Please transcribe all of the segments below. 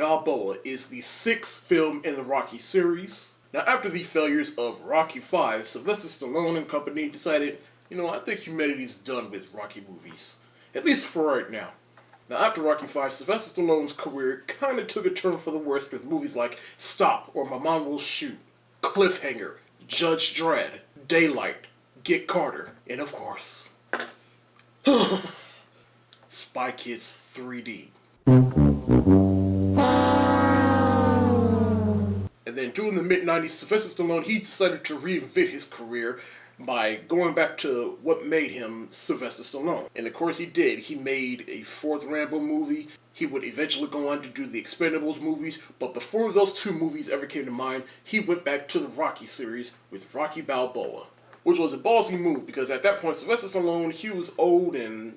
Balboa is the 6th film in the Rocky series. Now, after the failures of Rocky V, Sylvester Stallone and company decided, I think humanity's done with Rocky movies. At least for right now. Now, after Rocky V, Sylvester Stallone's career kind of took a turn for the worse with movies like Stop or My Mom Will Shoot, Cliffhanger, Judge Dredd, Daylight, Get Carter, and of course, Spy Kids 3D. And then during the mid-90s, Sylvester Stallone, he decided to reinvent his career by going back to what made him Sylvester Stallone. And of course he did. He made a 4th Rambo movie. He would eventually go on to do the Expendables movies. But before those 2 movies ever came to mind, he went back to the Rocky series with Rocky Balboa. Which was a ballsy move because at that point, Sylvester Stallone, he was old and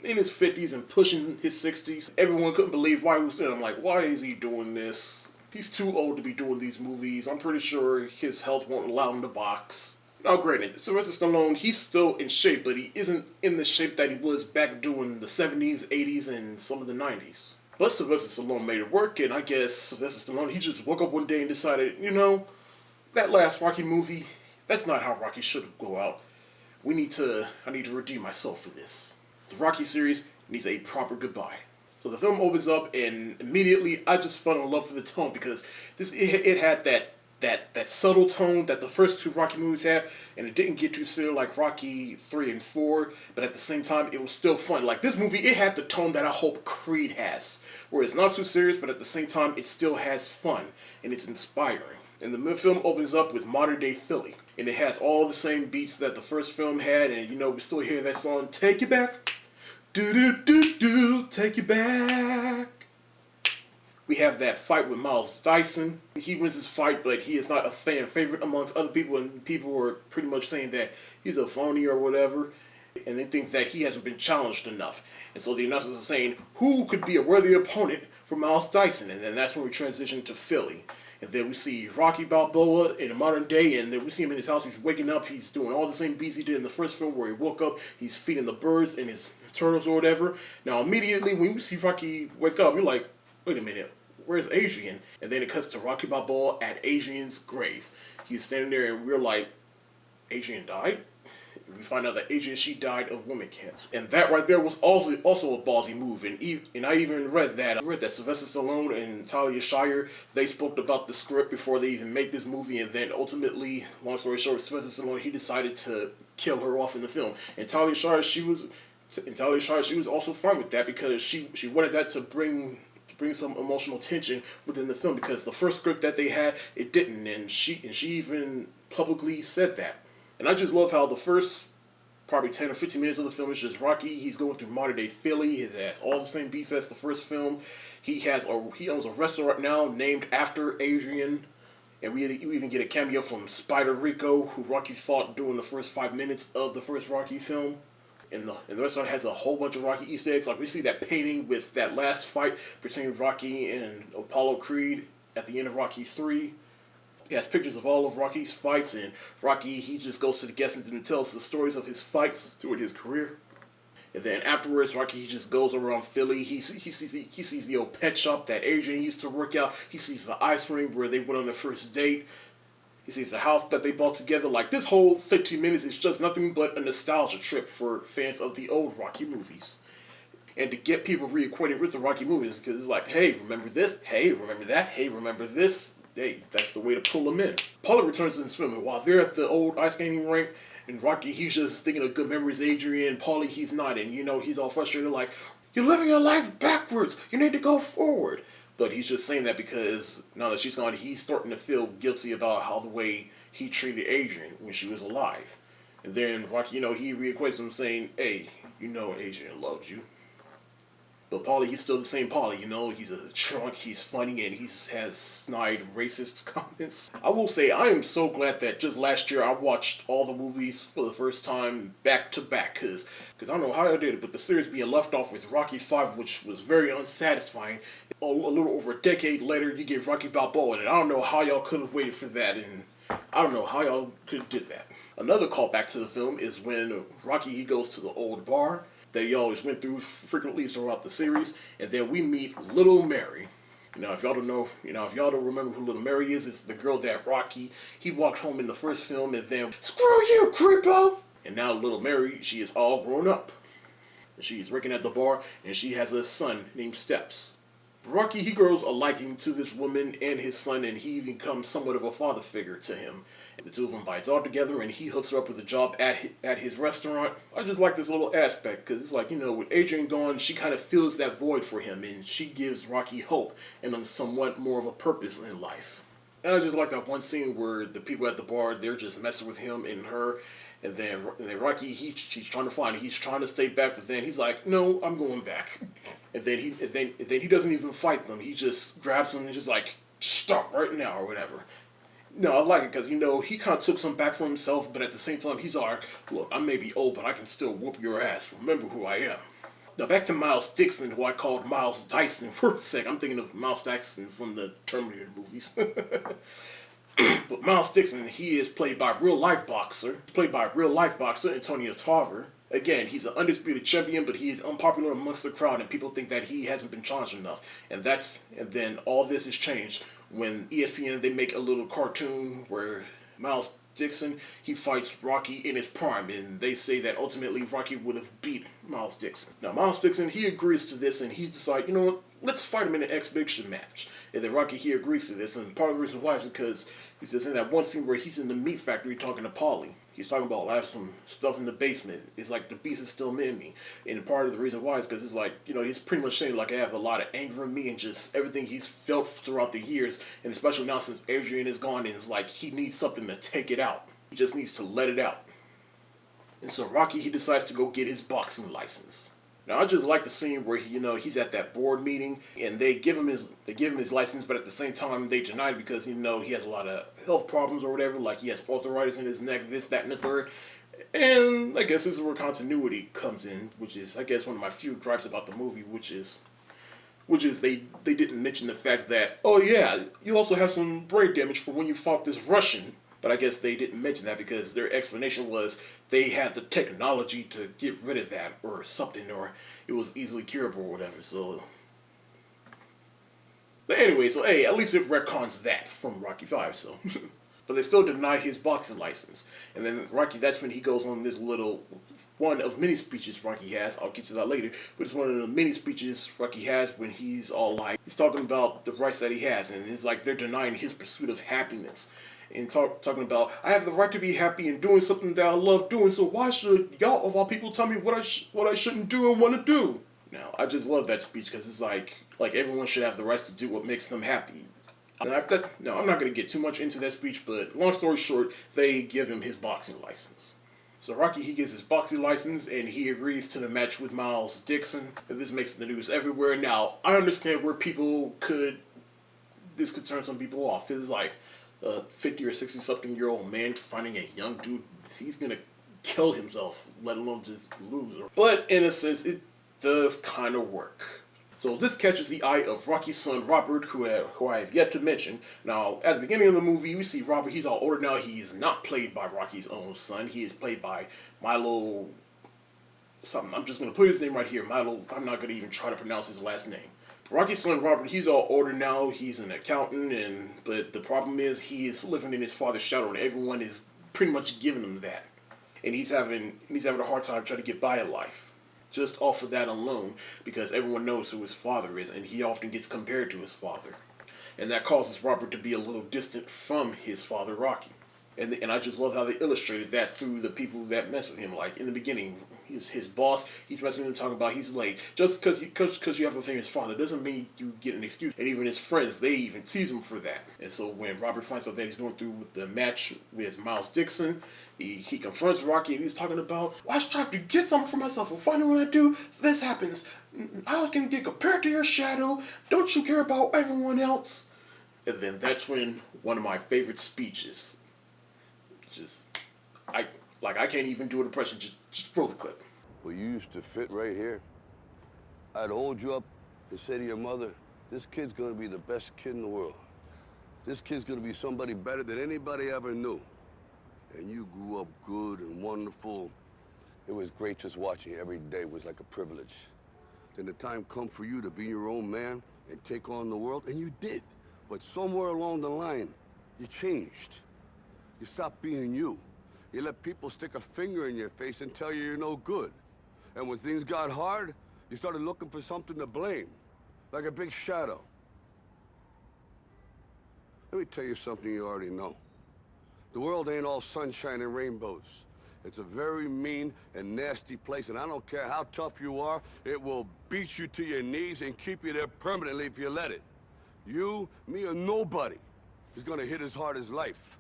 in his 50s and pushing his 60s. Everyone couldn't believe why he was there. I'm like, why is he doing this? He's too old to be doing these movies. I'm pretty sure his health won't allow him to box. Now granted, Sylvester Stallone, he's still in shape, but he isn't in the shape that he was back during the 70s, 80s, and some of the 90s. But Sylvester Stallone made it work, and I guess Sylvester Stallone, he just woke up one day and decided, that last Rocky movie, that's not how Rocky should go out. I need to redeem myself for this. The Rocky series needs a proper goodbye. So the film opens up, and immediately I just fell in love with the tone because it had that subtle tone that the first 2 Rocky movies had, and it didn't get too serious like Rocky 3 and 4, but at the same time, it was still fun. Like this movie, it had the tone that I hope Creed has, where it's not too serious, but at the same time, it still has fun, and it's inspiring. And the film opens up with modern-day Philly, and it has all the same beats that the first film had, and we still hear that song, Take You Back, do-do-do-do, take you back. We have that fight with Miles Dyson. He wins his fight, but he is not a fan favorite amongst other people, and people were pretty much saying that he's a phony or whatever, and they think that he hasn't been challenged enough. And so the announcers are saying, who could be a worthy opponent for Miles Dyson? And then that's when we transition to Philly. And then we see Rocky Balboa in the modern day, and then we see him in his house. He's waking up. He's doing all the same beats he did in the first film where he woke up. He's feeding the birds and his turtles or whatever. Now, immediately when we see Rocky wake up, you're like, wait a minute, where's Adrian? And then it cuts to Rocky Balboa at Adrian's grave. He's standing there, and we're like, Adrian died? We find out that Adrian, she died of woman cancer. And that right there was also a ballsy move. And I even read that Sylvester Stallone and Talia Shire, they spoke about the script before they even made this movie. And then ultimately, long story short, Sylvester Stallone, he decided to kill her off in the film. And Talia Shire, she was also fine with that because she wanted that to bring some emotional tension within the film, because the first script that they had, it didn't, and she even publicly said that. And I just love how the first probably 10 or 15 minutes of the film is just Rocky. He's going through modern day Philly. He has all the same beats as the first film. He owns a restaurant now named after Adrian. And we even get a cameo from Spider Rico, who Rocky fought during the first 5 minutes of the first Rocky film. And the restaurant has a whole bunch of Rocky Easter eggs. Like we see that painting with that last fight between Rocky and Apollo Creed at the end of Rocky 3. He has pictures of all of Rocky's fights, and Rocky, he just goes to the guests and tells the stories of his fights throughout his career. And then afterwards, Rocky, he just goes around Philly. He sees the old pet shop that Adrian used to work out. He sees the ice rink where they went on their first date. He sees the house that they bought together. Like, this whole 15 minutes is just nothing but a nostalgia trip for fans of the old Rocky movies. And to get people reacquainted with the Rocky movies, because it's like, hey, remember this? Hey, remember that? Hey, remember this? Hey, that's the way to pull them in. Pilote returns to this film, and while they're at the old ice skating rink, and Rocky, he's just thinking of good memories. Adrian, Paulie, he's not, and he's all frustrated, like, you're living your life backwards. You need to go forward. But he's just saying that because now that she's gone, he's starting to feel guilty about how the way he treated Adrian when she was alive. And then Rocky, he reacquaints him saying, hey, Adrian loves you. But Paulie, he's still the same Paulie, he's a drunk, he's funny, and he has snide racist comments. I will say, I am so glad that just last year I watched all the movies for the first time back to back, because I don't know how I did it, but the series being left off with Rocky V, which was very unsatisfying. A little over a decade later, you get Rocky Balboa, and I don't know how y'all could have waited for that, and I don't know how y'all could have did that. Another callback to the film is when Rocky, he goes to the old bar that he always went through frequently throughout the series, and then we meet Little Mary. If y'all don't know, if y'all don't remember who Little Mary is, it's the girl that Rocky, he walked home in the first film and then, screw you, creepo! And now Little Mary, she is all grown up. She is working at the bar, and she has a son named Steps. Rocky, he grows a liking to this woman and his son, and he becomes somewhat of a father figure to him. And the two of them buy a dog together, and he hooks her up with a job at his restaurant. I just like this little aspect, because it's like, with Adrian gone, she kind of fills that void for him, and she gives Rocky hope and somewhat more of a purpose in life. And I just like that one scene where the people at the bar, they're just messing with him and her, and then Rocky, he's trying to find it. He's trying to stay back, but then he's like, no, I'm going back. And then he doesn't even fight them. He just grabs them and just like, stop right now or whatever. No, I like it because, he kind of took some back for himself, but at the same time, he's like, look, I may be old, but I can still whoop your ass. Remember who I am. Now back to Miles Dixon, who I called Miles Dyson for a sec. I'm thinking of Miles Dyson from the Terminator movies. But Miles Dixon, he is played by real-life boxer Antonio Tarver. Again, he's an undisputed champion, but he is unpopular amongst the crowd, and people think that he hasn't been challenged enough. And then all this is changed when ESPN, they make a little cartoon where Miles Dixon, he fights Rocky in his prime, and they say that ultimately Rocky would have beat Miles Dixon. Now, Miles Dixon, he agrees to this, and he's decided, what, let's fight him in an exhibition match. And then Rocky, he agrees to this, and part of the reason why is because he says in that one scene where he's in the meat factory talking to Polly, he's talking about, I have some stuff in the basement. It's like the beast is still in me. And part of the reason why is because it's like, he's pretty much saying like I have a lot of anger in me and just everything he's felt throughout the years. And especially now since Adrian is gone, and it's like he needs something to take it out. He just needs to let it out. And so Rocky, he decides to go get his boxing license. Now I just like the scene where he's at that board meeting and they give him his license, but at the same time they deny it because he has a lot of health problems or whatever, like he has arthritis in his neck, this, that, and the third. And I guess this is where continuity comes in, which is I guess one of my few gripes about the movie, which is they didn't mention the fact that, oh yeah, you also have some brain damage for when you fought this Russian. But I guess they didn't mention that because their explanation was they had the technology to get rid of that or something, or it was easily curable or whatever, so... But anyway, so hey, at least it retcons that from Rocky 5, so... But they still deny his boxing license. And then Rocky, that's when he goes on this little... one of many speeches Rocky has, I'll get to that later, but it's one of the many speeches Rocky has when he's all like... He's talking about the rights that he has, and it's like they're denying his pursuit of happiness. And talking about, I have the right to be happy and doing something that I love doing, so why should y'all of all people tell me what I shouldn't do and want to do? Now, I just love that speech because it's like everyone should have the rights to do what makes them happy. And I'm not going to get too much into that speech, but long story short, they give him his boxing license. So Rocky, he gets his boxing license and he agrees to the match with Miles Dixon. And this makes the news everywhere. Now, I understand where this could turn some people off. It's like, 50 or 60 something year old man finding a young dude, he's gonna kill himself, let alone just lose. But in a sense, it does kind of work. So this catches the eye of Rocky's son Robert, who I have yet to mention. Now, at the beginning of the movie, we see Robert, he's all older now. He is not played by Rocky's own son. He is played by Milo something. I'm just gonna put his name right here, Milo. I'm not gonna even try to pronounce his last name. Rocky's son Robert, he's all older now, he's an accountant, but the problem is he is living in his father's shadow and everyone is pretty much giving him that. And he's having a hard time trying to get by in life. Just off of that alone, because everyone knows who his father is and he often gets compared to his father. And that causes Robert to be a little distant from his father Rocky. And I just love how they illustrated that through the people that mess with him. Like, in the beginning, his boss, he's messing with him talking about he's late. Just because you have a famous father doesn't mean you get an excuse. And even his friends, they even tease him for that. And so when Robert finds out that he's going through with the match with Miles Dixon, he confronts Rocky and he's talking about, well, I strive to get something for myself, and finally when I do, this happens. I can get compared to your shadow. Don't you care about everyone else? And then that's when one of my favorite speeches... I can't even do an impression. Just roll the clip. Well, you used to fit right here. I'd hold you up and say to your mother, this kid's gonna be the best kid in the world. This kid's gonna be somebody better than anybody ever knew. And you grew up good and wonderful. It was great just watching you every day. It was like a privilege. Then the time come for you to be your own man, and take on the world, and you did. But somewhere along the line, you changed. You stopped being you. You let people stick a finger in your face and tell you you're no good. And when things got hard, you started looking for something to blame, like a big shadow. Let me tell you something you already know. The world ain't all sunshine and rainbows. It's a very mean and nasty place, and I don't care how tough you are, it will beat you to your knees and keep you there permanently if you let it. You, me, or nobody is gonna hit as hard as life.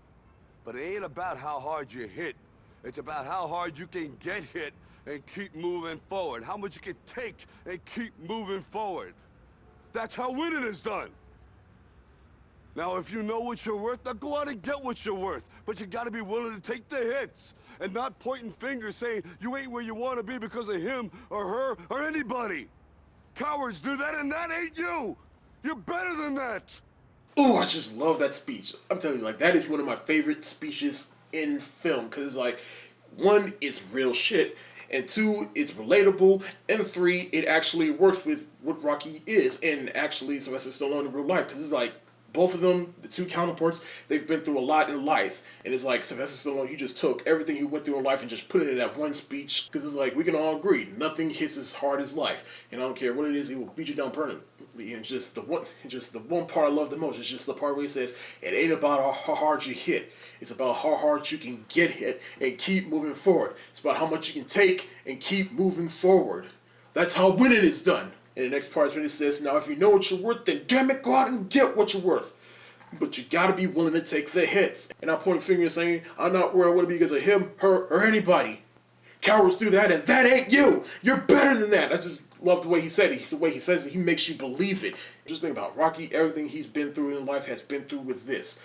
But it ain't about how hard you hit. It's about how hard you can get hit and keep moving forward. How much you can take and keep moving forward. That's how winning is done. Now, if you know what you're worth, now go out and get what you're worth. But you gotta be willing to take the hits and not pointing fingers saying you ain't where you wanna be because of him or her or anybody. Cowards do that, and that ain't you. You're better than that. Ooh, I just love that speech. I'm telling you, like, that is one of my favorite speeches in film. Because, like, one, it's real shit. And two, it's relatable. And three, it actually works with what Rocky is. And actually, Sylvester Stallone in real life. Because it's like, both of them, the two counterparts, they've been through a lot in life. And it's like, Sylvester Stallone, he just took everything he went through in life and just put it in that one speech. Because it's like, we can all agree, nothing hits as hard as life. And I don't care what it is, he will beat you down permanently. And just the one part I love the most is just the part where he says, it ain't about how hard you hit. It's about how hard you can get hit and keep moving forward. It's about how much you can take and keep moving forward. That's how winning is done. And the next part is when it says, now if you know what you're worth, then damn it, go out and get what you're worth. But you gotta be willing to take the hits. And I point a finger saying, I'm not where I want to be because of him, her, or anybody. Cowards do that, and that ain't you. You're better than that. I just love the way he said it. The way he says it, he makes you believe it. Just think about Rocky. Everything he's been through in life has been through with this.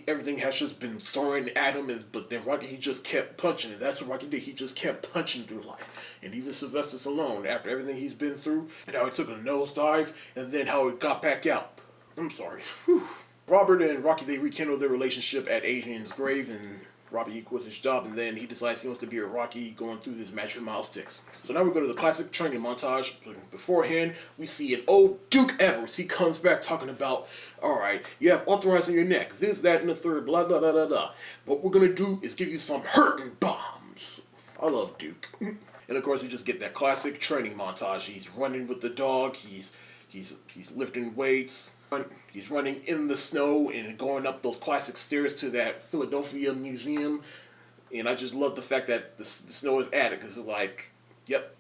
Everything has just been thrown at him, but then Rocky, he just kept punching it. That's what Rocky did. He just kept punching through life. And even Sylvester Stallone, after everything he's been through, and how he took a nosedive, and then how he got back out. I'm sorry. Whew. Robert and Rocky, they rekindle their relationship at Adrian's grave, and Robbie quits his job, and then he decides he wants to be a Rocky going through this match with Miles Dix. So now we go to the classic training montage. Beforehand, we see an old Duke Evers. He comes back talking about, alright, you have arthritis in your neck, this, that, and the third, blah, blah, blah, blah, blah. What we're going to do is give you some hurting bombs. I love Duke. And of course, we just get that classic training montage. He's running with the dog, he's lifting weights, he's running in the snow and going up those classic stairs to that Philadelphia museum. And I just love the fact that the snow is added, because it's like, yep,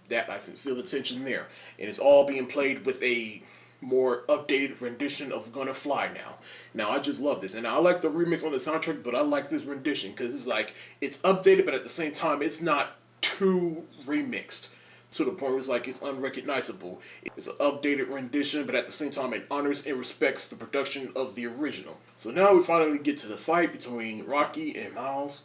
that I can feel the tension there. And it's all being played with a more updated rendition of Gonna Fly now. Now, I just love this. And I like the remix on the soundtrack, but I like this rendition because it's like, it's updated, but at the same time, it's not too remixed to the point where it's like it's unrecognizable. It's an updated rendition, but at the same time it honors and respects the production of the original. So now we finally get to the fight between Rocky and Miles.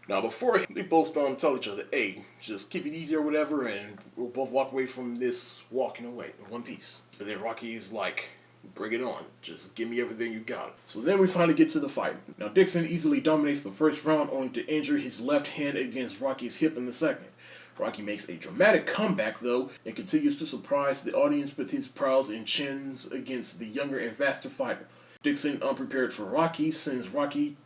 Now before, they both tell each other, hey, just keep it easy or whatever, and we'll both walk away from this walking away in one piece. But then Rocky is like, bring it on. Just give me everything you got. So then we finally get to the fight. Now Dixon easily dominates the first round, only to injure his left hand against Rocky's hip in the second. Rocky makes a dramatic comeback, though, and continues to surprise the audience with his prowess and chins against the younger and faster fighter. Dixon, unprepared for Rocky, sends Rocky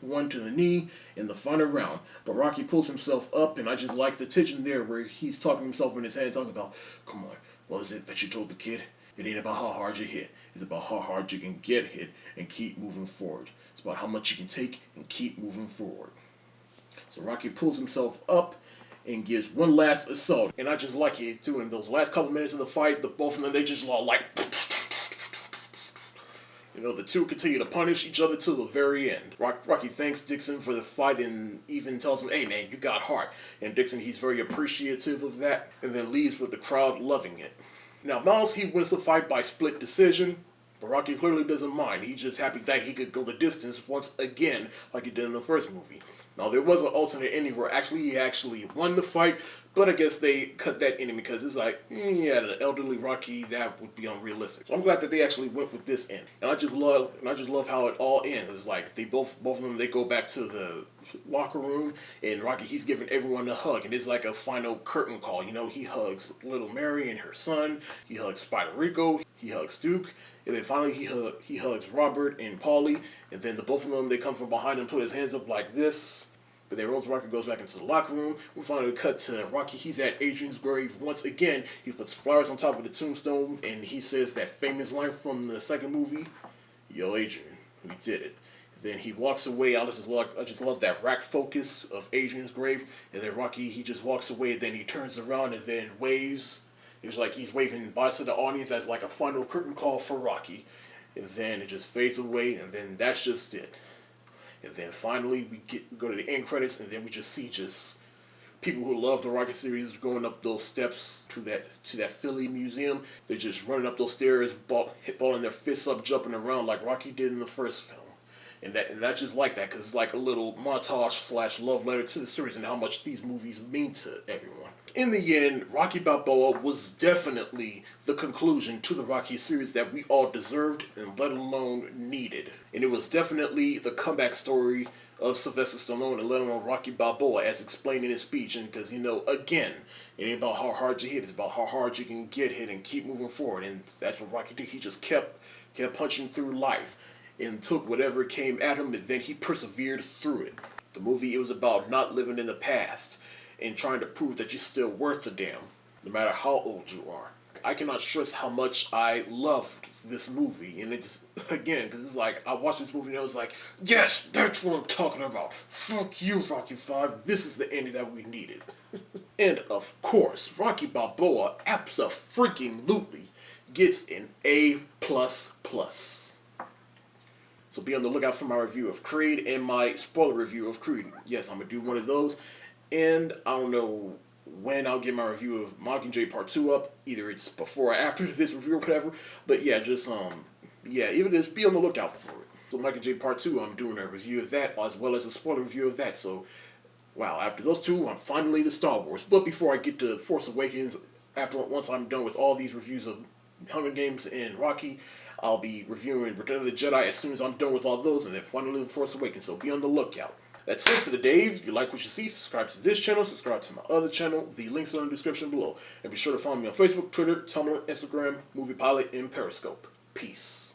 one to the knee in the final round, but Rocky pulls himself up, and I just like the tension there where he's talking himself in his head, talking about, come on, what is it that you told the kid? It ain't about how hard you hit. It's about how hard you can get hit and keep moving forward. It's about how much you can take and keep moving forward. So Rocky pulls himself up and gives one last assault. And I just like it too. In those last couple minutes of the fight, both of them, they just like, you know, the two continue to punish each other till the very end. Rocky thanks Dixon for the fight and even tells him, hey man, you got heart. And Dixon, he's very appreciative of that, and then leaves with the crowd loving it. Now Miles, he wins the fight by split decision, but Rocky clearly doesn't mind. He's just happy that he could go the distance once again like he did in the first movie. Now, there was an alternate ending where he actually won the fight, But I guess they cut that ending because it's like, yeah, the elderly Rocky, that would be unrealistic. So I'm glad that they actually went with this end. And I just love how it all ends. It's like they both of them, they go back to the locker room, and Rocky, he's giving everyone a hug, and it's like a final curtain call. You know, he hugs little Mary and her son, he hugs Spider Rico, he hugs Duke, and then finally he hugs Robert and Paulie, and then the both of them, they come from behind and put his hands up like this. But then once Rocky goes back into the locker room, we finally cut to Rocky. He's at Adrian's grave once again. He puts flowers on top of the tombstone, and he says that famous line from the second movie, "Yo, Adrian, we did it." Then he walks away. I just love that rack focus of Adrian's grave. And then Rocky, he just walks away, and then he turns around and then waves. It's like he's waving bye to the audience as like a final curtain call for Rocky. And then it just fades away, and then that's just it. And then finally we go to the end credits, and then we just see people who love the Rocky series going up those steps to that Philly museum. They're just running up those stairs, balling their fists up, jumping around like Rocky did in the first film. And that's just like that, because it's like a little montage / love letter to the series and how much these movies mean to everyone. In the end, Rocky Balboa was definitely the conclusion to the Rocky series that we all deserved and let alone needed. And it was definitely the comeback story of Sylvester Stallone and let alone Rocky Balboa, as explained in his speech. And because, again, it ain't about how hard you hit, it's about how hard you can get hit and keep moving forward. And that's what Rocky did. He just kept punching through life and took whatever came at him, and then he persevered through it. The movie, it was about not living in the past and trying to prove that you're still worth a damn, no matter how old you are. I cannot stress how much I loved this movie, and it's, again, because it's like, I watched this movie and I was like, yes, that's what I'm talking about. Fuck you, Rocky 5. This is the ending that we needed. And of course, Rocky Balboa abso-freaking-lutely gets an A++. So be on the lookout for my review of Creed and my spoiler review of Creed. Yes, I'm going to do one of those. And I don't know when I'll get my review of Mockingjay Part 2 up. Either it's before or after this review or whatever. But yeah, even just be on the lookout for it. So Mockingjay Part 2, I'm doing a review of that as well as a spoiler review of that. So, wow, after those two, I'm finally to Star Wars. But before I get to Force Awakens, once I'm done with all these reviews of Hunger Games and Rocky, I'll be reviewing Return of the Jedi as soon as I'm done with all those, and then finally The Force Awakens, so be on the lookout. That's it for the day. If you like what you see, subscribe to this channel, subscribe to my other channel. The links are in the description below. And be sure to follow me on Facebook, Twitter, Tumblr, Instagram, Movie Pilot, and Periscope. Peace.